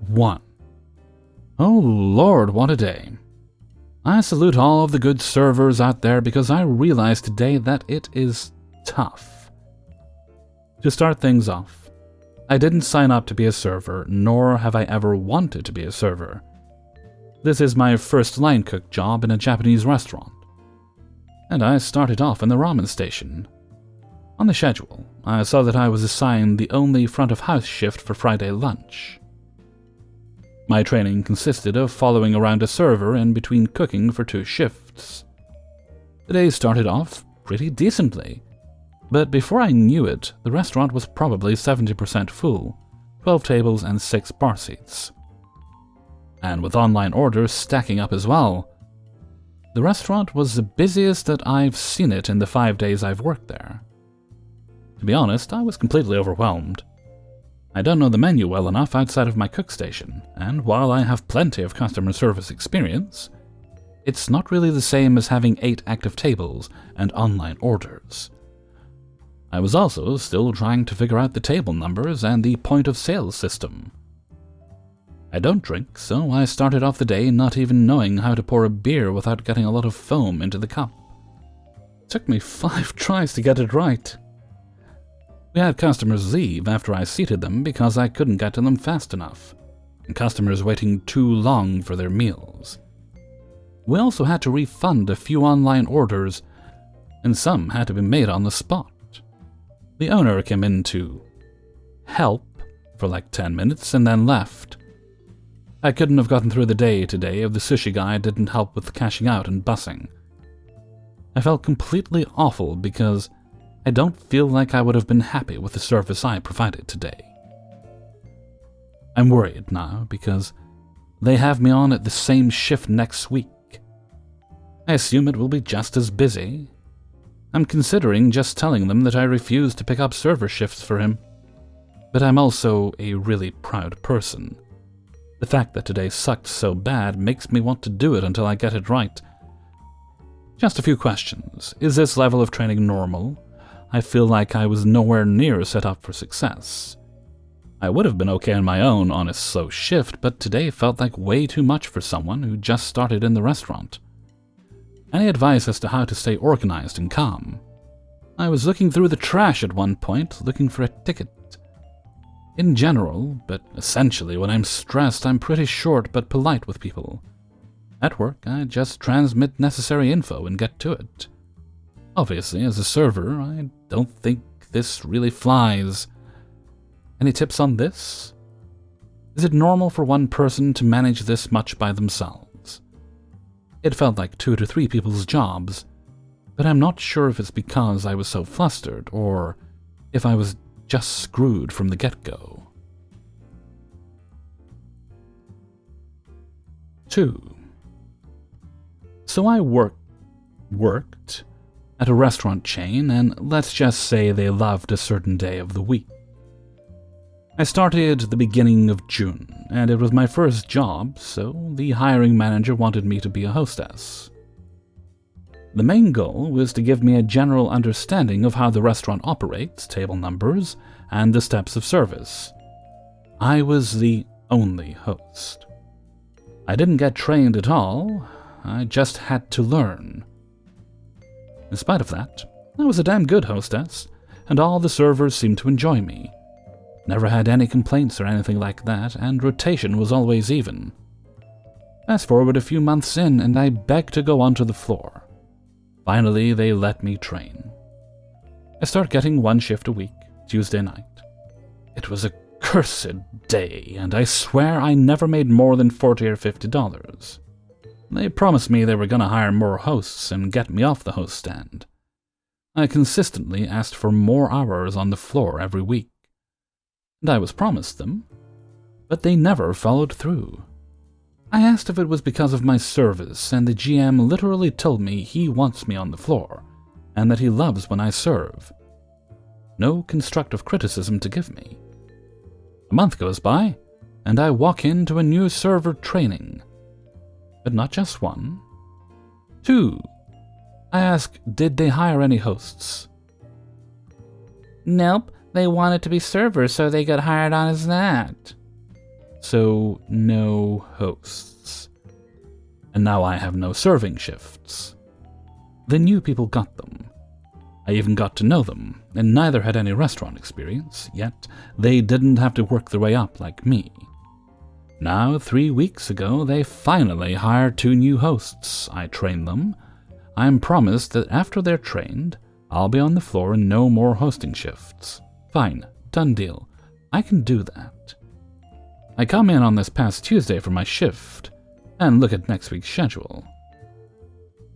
1. Oh Lord, what a day. I salute all of the good servers out there because I realize today that it is tough. To start things off, I didn't sign up to be a server, nor have I ever wanted to be a server. This is my first line cook job in a Japanese restaurant, and I started off in the ramen station. On the schedule, I saw that I was assigned the only front-of-house shift for Friday lunch. My training consisted of following around a server in between cooking for 2 shifts. The day started off pretty decently, but before I knew it, the restaurant was probably 70% full, 12 tables and 6 bar seats. And with online orders stacking up as well, the restaurant was the busiest that I've seen it in the 5 days I've worked there. To be honest, I was completely overwhelmed. I don't know the menu well enough outside of my cook station, and while I have plenty of customer service experience, it's not really the same as having 8 active tables and online orders. I was also still trying to figure out the table numbers and the point of sale system. I don't drink, so I started off the day not even knowing how to pour a beer without getting a lot of foam into the cup. It took me 5 tries to get it right. We had customers leave after I seated them because I couldn't get to them fast enough, and customers waiting too long for their meals. We also had to refund a few online orders, and some had to be made on the spot. The owner came in to help for like 10 minutes and then left. I couldn't have gotten through the day today if the sushi guy didn't help with cashing out and bussing. I felt completely awful because I don't feel like I would have been happy with the service I provided today. I'm worried now because they have me on at the same shift next week. I assume it will be just as busy. I'm considering just telling them that I refuse to pick up server shifts for him. But I'm also a really proud person. The fact that today sucked so bad makes me want to do it until I get it right. Just a few questions. Is this level of training normal? I feel like I was nowhere near set up for success. I would have been okay on my own on a slow shift, but today felt like way too much for someone who just started in the restaurant. Any advice as to how to stay organized and calm? I was looking through the trash at one point, looking for a ticket. In general, but essentially when I'm stressed, I'm pretty short but polite with people. At work, I just transmit necessary info and get to it. Obviously, as a server, I don't think this really flies. Any tips on this? Is it normal for one person to manage this much by themselves? It felt like 2 to 3 people's jobs, but I'm not sure if it's because I was so flustered or if I was just screwed from the get-go. 2. So I worked at a restaurant chain, and let's just say they loved a certain day of the week. I started at the beginning of June, and it was my first job, so the hiring manager wanted me to be a hostess. The main goal was to give me a general understanding of how the restaurant operates, table numbers, and the steps of service. I was the only host. I didn't get trained at all, I just had to learn. In spite of that, I was a damn good hostess, and all the servers seemed to enjoy me. Never had any complaints or anything like that, and rotation was always even. Fast forward a few months in, and I begged to go onto the floor. Finally, they let me train. I start getting 1 shift a week, Tuesday night. It was a cursed day, and I swear I never made more than $40 or $50. They promised me they were going to hire more hosts and get me off the host stand. I consistently asked for more hours on the floor every week. And I was promised them, but they never followed through. I asked if it was because of my service, and the GM literally told me he wants me on the floor, and that he loves when I serve. No constructive criticism to give me. A month goes by, and I walk into a new server training. But not just 1. 2. I ask, did they hire any hosts? Nope, they wanted to be servers, so they got hired on as that. so no hosts. And now I have no serving shifts. The new people got them. I even got to know them, and neither had any restaurant experience, yet they didn't have to work their way up like me. Now, 3 weeks ago, they finally hired 2 new hosts. I trained them. I'm promised that after they're trained, I'll be on the floor and no more hosting shifts. Fine, done deal. I can do that. I come in on this past Tuesday for my shift, and look at next week's schedule.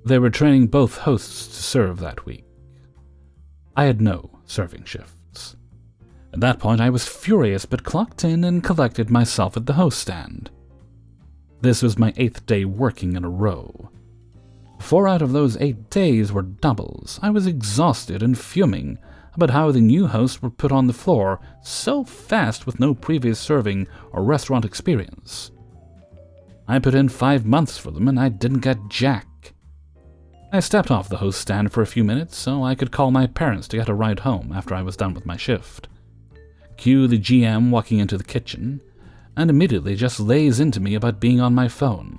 They were training both hosts to serve that week. I had no serving shifts. At that point, I was furious, but clocked in and collected myself at the host stand. This was my 8th day working in a row. 4 out of those 8 days were doubles. I was exhausted and fuming about how the new hosts were put on the floor so fast with no previous serving or restaurant experience. I put in 5 months for them and I didn't get jack. I stepped off the host stand for a few minutes so I could call my parents to get a ride home after I was done with my shift. Cue the GM walking into the kitchen, and immediately just lays into me about being on my phone.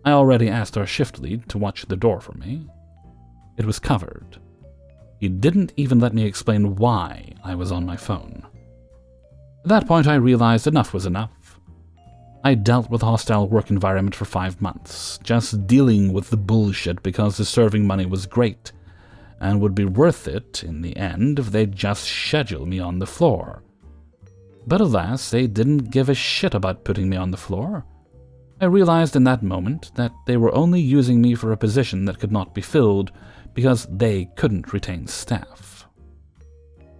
I already asked our shift lead to watch the door for me. It was covered. He didn't even let me explain why I was on my phone. At that point, I realized enough was enough. I dealt with a hostile work environment for 5 months, just dealing with the bullshit because the serving money was great, and would be worth it in the end if they'd just schedule me on the floor. But alas, they didn't give a shit about putting me on the floor. I realized in that moment that they were only using me for a position that could not be filled because they couldn't retain staff.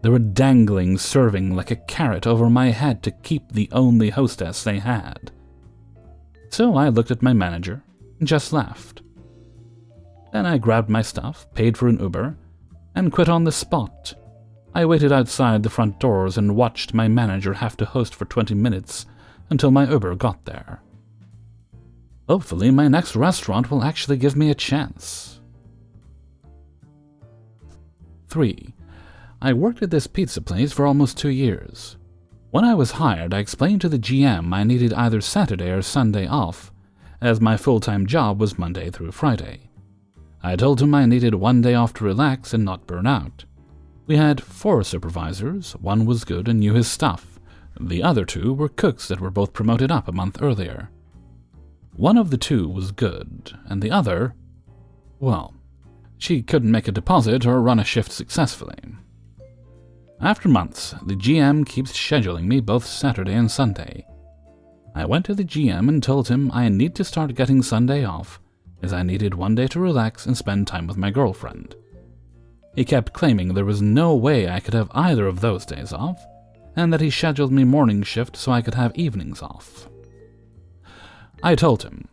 They were dangling serving like a carrot over my head to keep the only hostess they had. So I looked at my manager and just laughed. Then I grabbed my stuff, paid for an Uber, and quit on the spot. I waited outside the front doors and watched my manager have to host for 20 minutes until my Uber got there. Hopefully, my next restaurant will actually give me a chance. 3. I worked at this pizza place for almost 2 years. When I was hired, I explained to the GM I needed either Saturday or Sunday off, as my full-time job was Monday through Friday. I told him I needed 1 day off to relax and not burn out. We had 4 supervisors, 1 was good and knew his stuff. The other 2 were cooks that were both promoted up a month earlier. One of the 2 was good, and the other, well, she couldn't make a deposit or run a shift successfully. After months, the GM keeps scheduling me both Saturday and Sunday. I went to the GM and told him I need to start getting Sunday off, as I needed 1 day to relax and spend time with my girlfriend. He kept claiming there was no way I could have either of those days off, and that he scheduled me morning shift so I could have evenings off. I told him,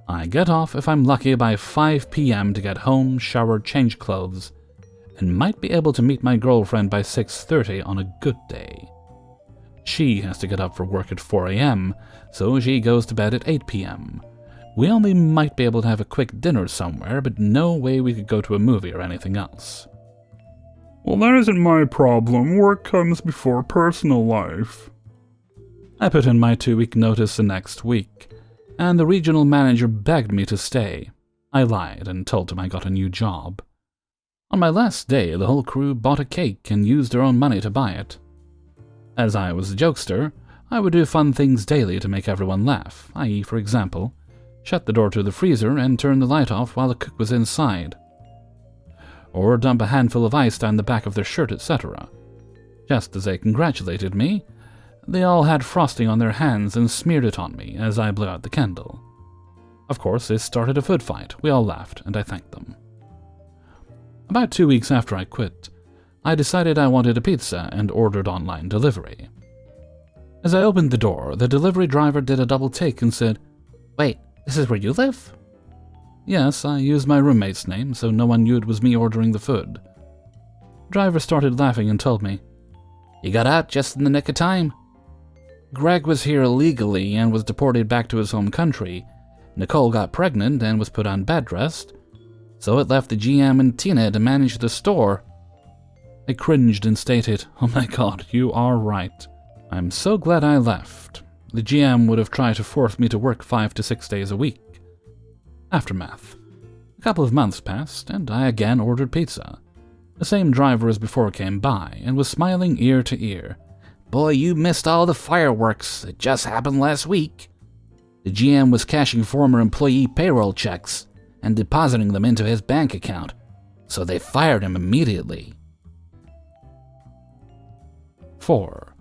I get off if I'm lucky by 5 p.m. to get home, shower, change clothes, and might be able to meet my girlfriend by 6:30 on a good day. She has to get up for work at 4 a.m., so she goes to bed at 8 p.m. We only might be able to have a quick dinner somewhere, but no way we could go to a movie or anything else. Well, that isn't my problem. Work comes before personal life. I put in my 2-week notice the next week, and the regional manager begged me to stay. I lied and told him I got a new job. On my last day, the whole crew bought a cake and used their own money to buy it. As I was a jokester, I would do fun things daily to make everyone laugh, i.e., for example, shut the door to the freezer and turn the light off while the cook was inside. Or dump a handful of ice down the back of their shirt, etc. Just as they congratulated me, they all had frosting on their hands and smeared it on me as I blew out the candle. Of course, this started a food fight. We all laughed, and I thanked them. About 2 weeks after I quit, I decided I wanted a pizza and ordered online delivery. As I opened the door, the delivery driver did a double take and said, "Wait, this is where you live?" Yes, I used my roommate's name, so no one knew it was me ordering the food. The driver started laughing and told me, "You got out just in the nick of time. Greg was here illegally and was deported back to his home country. Nicole got pregnant and was put on bed rest, so it left the GM and Tina to manage the store." I cringed and stated, "Oh my god, you are right. I'm so glad I left." the GM would have tried to force me to work 5 to 6 days a week. Aftermath. A couple of months passed, and I again ordered pizza. The same driver as before came by and was smiling ear to ear. "Boy, you missed all the fireworks. It just happened last week." The GM was cashing former employee payroll checks and depositing them into his bank account, so they fired him immediately. 4.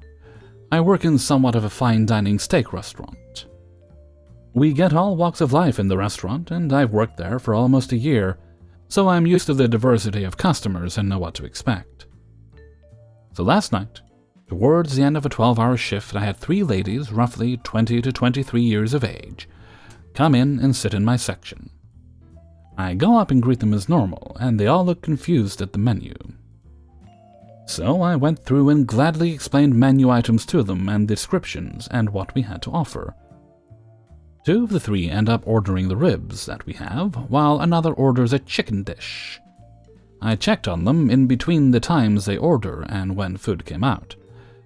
I work in somewhat of a fine dining steak restaurant. We get all walks of life in the restaurant, and I've worked there for almost a year, so I'm used to the diversity of customers and know what to expect. So last night, towards the end of a 12-hour shift, I had 3 ladies, roughly 20 to 23 years of age, come in and sit in my section. I go up and greet them as normal, and they all look confused at the menu. So I went through and gladly explained menu items to them and descriptions and what we had to offer. 2 of the 3 end up ordering the ribs that we have, while another orders a chicken dish. I checked on them in between the times they order and when food came out,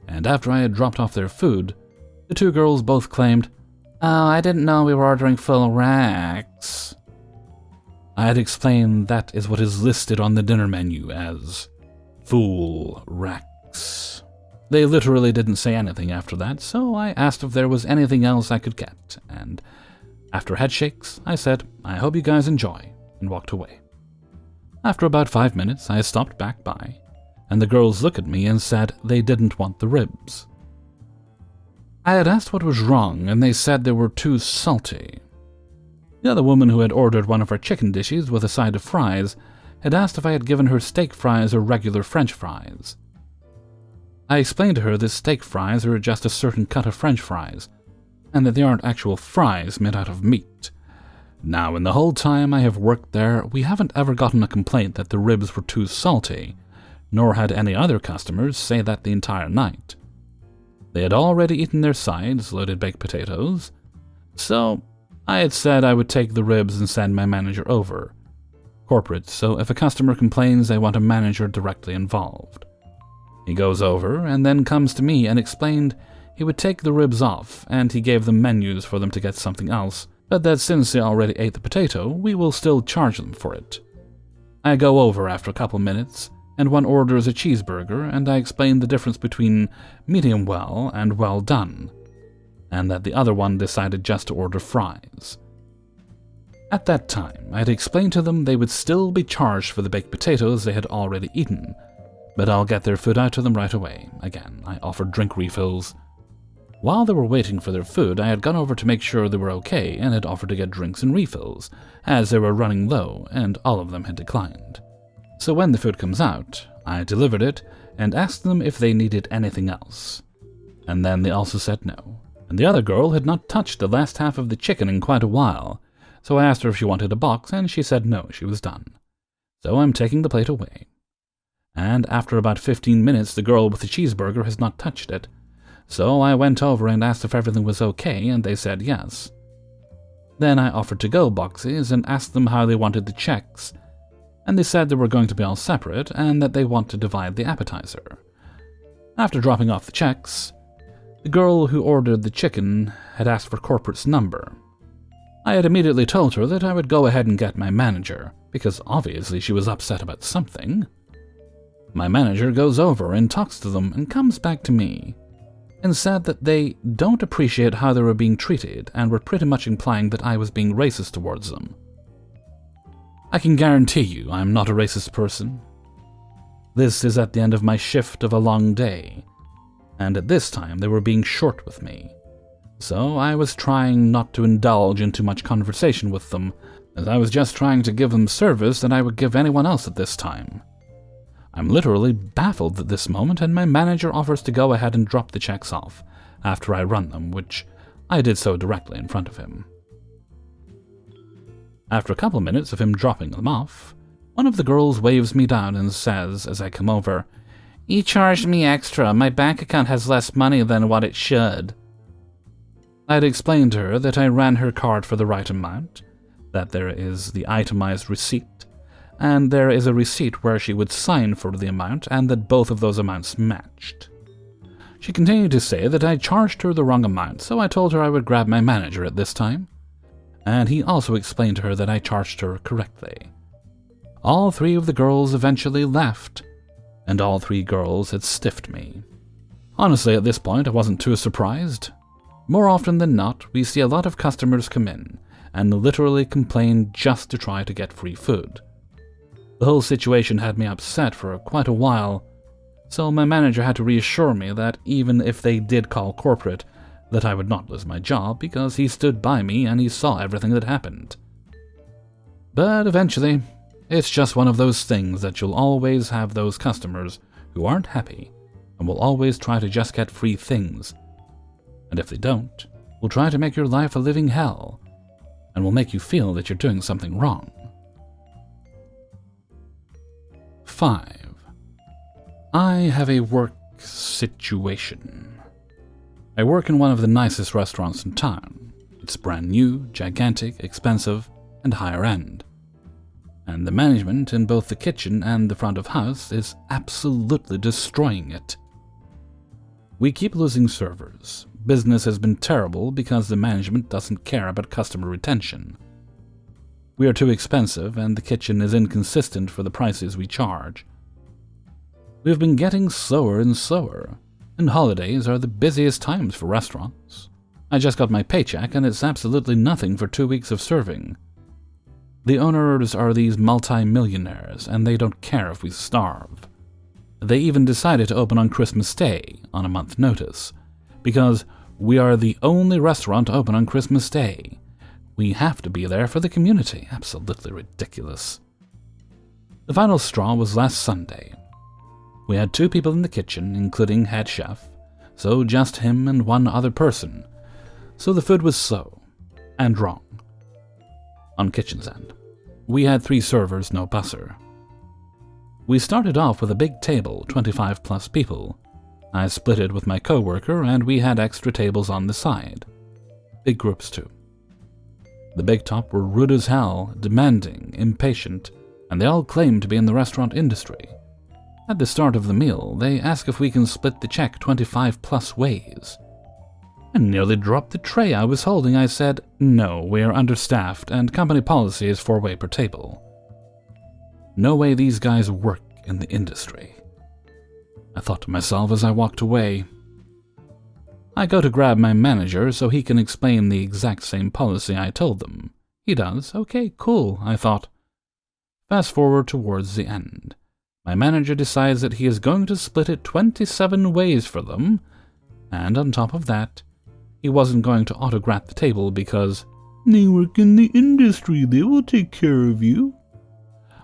and after I had dropped off their food, the 2 girls both claimed, "Oh, I didn't know we were ordering full racks." I had explained that is what is listed on the dinner menu as full racks. They literally didn't say anything after that, so I asked if there was anything else I could get, and after headshakes, I said, "I hope you guys enjoy," and walked away. After about 5 minutes, I stopped back by, and the girls looked at me and said they didn't want the ribs. I had asked what was wrong, and they said they were too salty. The other woman who had ordered one of our chicken dishes with a side of fries had asked if I had given her steak fries or regular French fries. I explained to her that steak fries are just a certain cut of French fries, and that they aren't actual fries made out of meat. Now, in the whole time I have worked there, we haven't ever gotten a complaint that the ribs were too salty, nor had any other customers say that the entire night. They had already eaten their sides, loaded baked potatoes, so I had said I would take the ribs and send my manager over. Corporate, so if a customer complains, they want a manager directly involved. He goes over and then comes to me and explained he would take the ribs off, and he gave them menus for them to get something else, but that since they already ate the potato, we will still charge them for it. I go over after a couple minutes, and one orders a cheeseburger, and I explain the difference between medium well and well done, and that the other one decided just to order fries. At that time, I had explained to them they would still be charged for the baked potatoes they had already eaten, but I'll get their food out to them right away. Again, I offered drink refills. While they were waiting for their food, I had gone over to make sure they were okay and had offered to get drinks and refills, as they were running low and all of them had declined. So when the food comes out, I delivered it and asked them if they needed anything else. And then they also said no. And the other girl had not touched the last half of the chicken in quite a while, so I asked her if she wanted a box, and she said no, she was done. So I'm taking the plate away. And after about 15 minutes, the girl with the cheeseburger has not touched it. So I went over and asked if everything was okay, and they said yes. Then I offered to-go boxes and asked them how they wanted the checks, and they said they were going to be all separate and that they want to divide the appetizer. After dropping off the checks, the girl who ordered the chicken had asked for corporate's number. I had immediately told her that I would go ahead and get my manager, because obviously she was upset about something. My manager goes over and talks to them and comes back to me, and said that they don't appreciate how they were being treated and were pretty much implying that I was being racist towards them. I can guarantee you I'm not a racist person. This is at the end of my shift of a long day, and at this time they were being short with me. So I was trying not to indulge in too much conversation with them, as I was just trying to give them service that I would give anyone else at this time. I'm literally baffled at this moment, and my manager offers to go ahead and drop the checks off after I run them, which I did so directly in front of him. After a couple minutes of him dropping them off, one of the girls waves me down and says as I come over, "You charged me extra. My bank account has less money than what it should." I had explained to her that I ran her card for the right amount, that there is the itemized receipt, and there is a receipt where she would sign for the amount, and that both of those amounts matched. She continued to say that I charged her the wrong amount, so I told her I would grab my manager at this time, and he also explained to her that I charged her correctly. All 3 of the girls eventually left, and all 3 girls had stiffed me. Honestly, at this point, I wasn't too surprised. More often than not, we see a lot of customers come in and literally complain just to try to get free food. The whole situation had me upset for quite a while, so my manager had to reassure me that even if they did call corporate, that I would not lose my job because he stood by me and he saw everything that happened. But eventually, it's just one of those things that you'll always have those customers who aren't happy and will always try to just get free things. And if they don't, will try to make your life a living hell and will make you feel that you're doing something wrong. 5. I have a work situation. I work in one of the nicest restaurants in town. It's brand new, gigantic, expensive, and higher end. And the management in both the kitchen and the front of house is absolutely destroying it. We keep losing servers. Business has been terrible because the management doesn't care about customer retention. We are too expensive and the kitchen is inconsistent for the prices we charge. We've been getting slower and slower, and holidays are the busiest times for restaurants. I just got my paycheck and it's absolutely nothing for 2 weeks of serving. The owners are these multi-millionaires and they don't care if we starve. They even decided to open on Christmas Day on a month's notice, because we are the only restaurant open on Christmas Day. We have to be there for the community. Absolutely ridiculous. The final straw was last Sunday. We had 2 people in the kitchen, including head chef, so just him and 1 other person. So the food was slow and wrong. On kitchen's end, we had 3 servers, no busser. We started off with a big table, 25 plus people. I split it with my coworker and we had extra tables on the side. Big groups too. The big top were rude as hell, demanding, impatient, and they all claimed to be in the restaurant industry. At the start of the meal, they ask if we can split the check 25 plus ways. I nearly dropped the tray I was holding. I said, "No, we are understaffed and company policy is 4-way per table." No way these guys work in the industry, I thought to myself as I walked away. I go to grab my manager so he can explain the exact same policy I told them. He does. Okay, cool, I thought. Fast forward towards the end. My manager decides that he is going to split it 27 ways for them, and on top of that, he wasn't going to autograph the table because they work in the industry, they will take care of you.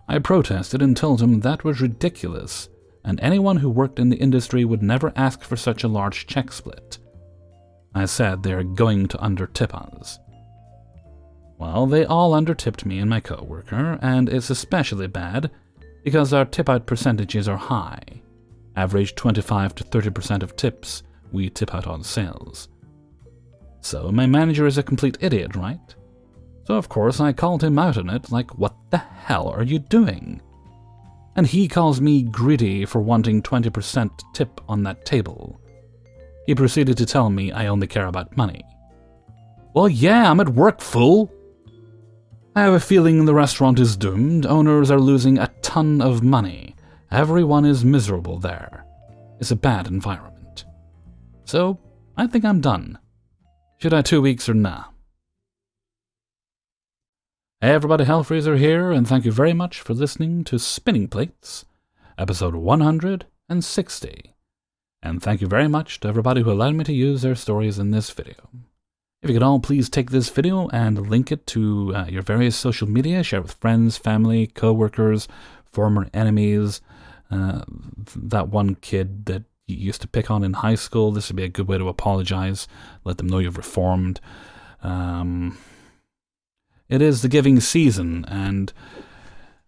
I protested and told him that was ridiculous, and anyone who worked in the industry would never ask for such a large check split. I said they're going to undertip us. Well, they all undertipped me and my coworker, and it's especially bad because our tip-out percentages are high. Average 25 to 30% of tips we tip out on sales. So my manager is a complete idiot, right? So of course I called him out on it, like, what the hell are you doing? And he calls me greedy for wanting 20% tip on that table. He proceeded to tell me I only care about money. Well, yeah, I'm at work, fool! I have a feeling the restaurant is doomed. Owners are losing a ton of money. Everyone is miserable there. It's a bad environment. So, I think I'm done. Should I 2 weeks or nah? Hey everybody, Hellfreezer here, and thank you very much for listening to Spinning Plates, episode 160. And thank you very much to everybody who allowed me to use their stories in this video. If you could all please take this video and link it to your various social media, share it with friends, family, co-workers, former enemies, that one kid that you used to pick on in high school. This would be a good way to apologize, let them know you've reformed. It is the giving season, and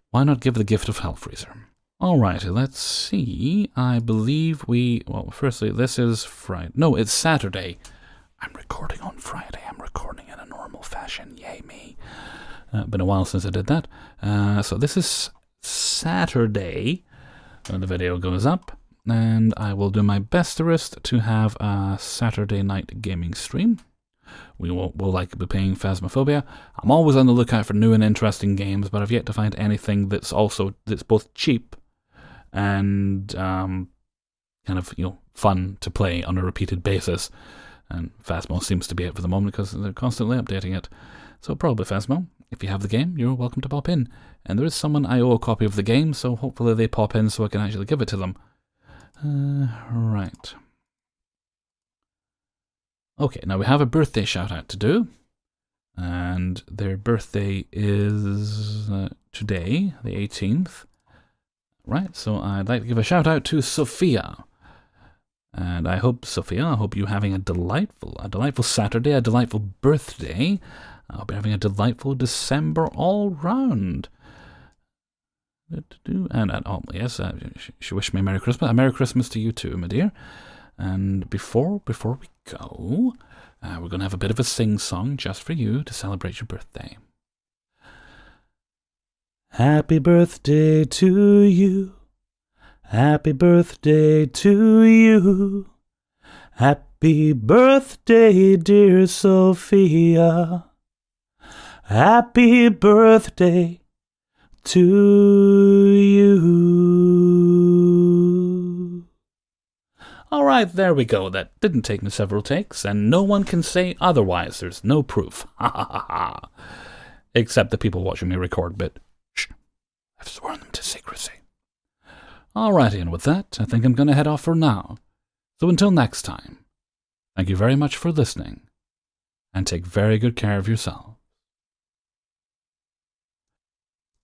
why not give the gift of Hellfreezer? Alrighty, let's see. I believe well, firstly, this is Friday. No, it's Saturday. I'm recording on Friday. I'm recording in a normal fashion. Yay me. Been a while since I did that. So this is Saturday when the video goes up. and I will do my bestest to have a Saturday night gaming stream. We'll likely be playing Phasmophobia. I'm always on the lookout for new and interesting games, but I've yet to find anything that's both cheap and kind of fun to play on a repeated basis. And Phasmo seems to be it for the moment because they're constantly updating it. So probably Phasmo. If you have the game, you're welcome to pop in. And there is someone I owe a copy of the game, so hopefully they pop in so I can actually give it to them. Right. Okay, now we have a birthday shout-out to do. And their birthday is today, the 18th. Right, so I'd like to give a shout-out to Sophia. And I hope, Sophia, you're having a delightful Saturday, a delightful birthday. I hope you're having a delightful December all round. And yes, she wished me a Merry Christmas. A Merry Christmas to you too, my dear. And before we go, we're going to have a bit of a sing-song just for you to celebrate your birthday. Happy birthday to you. Happy birthday to you. Happy birthday, dear Sophia. Happy birthday to you. All right, there we go. That didn't take me several takes, and no one can say otherwise. There's no proof. Ha ha ha ha. Except the people watching me record, but shh, I've sworn them to secrecy. Alrighty, and with that, I think I'm going to head off for now. So until next time, thank you very much for listening, and take very good care of yourself.